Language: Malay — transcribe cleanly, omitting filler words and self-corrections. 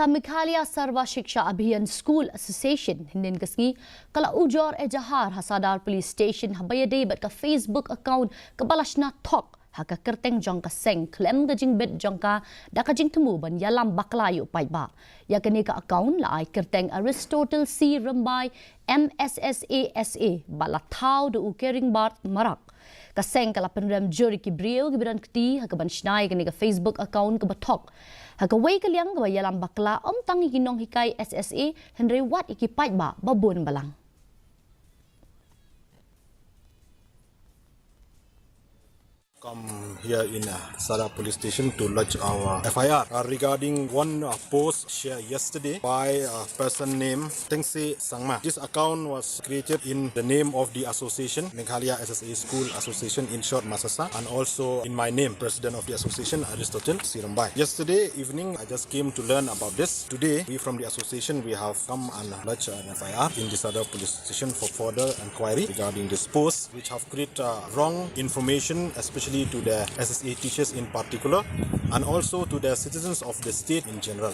Ka Meghalaya Sarva Shiksha Abhiyan School Association hindin kasngi kala Ujor Ejahar hasadar police station habayade bat ka Facebook account kabala Shna Thok haka kerteng jong ka Seng klem da jing bet jong ka da ka jing temu ban yalam baklayo pai ba ya kani ka account la ai kerteng Aristotle C Rambai MSSASA bala thau do ukering bar marak ka Seng kala penram jury ki brio ki biran kti haka ban Shna kani ka Facebook account ka Thok haka way kalyang ka yalam bakla tangi ginong hikay SSA henry wat ikipai ba babon balang. Come here in Sada police station to lodge our FIR regarding one post shared yesterday by a person named Tengse Sangma. This account was created in the name of the association, Meghalaya SSA School Association, in short Masasa, and also in my name, President of the association, Aristotle Sirambai. Yesterday evening, I just came to learn about this. Today, we from the association, we have come and lodged an FIR in the Sada police station for further inquiry regarding this post, which have created wrong information, especially to the SSA teachers in particular, and also to the citizens of the state in general.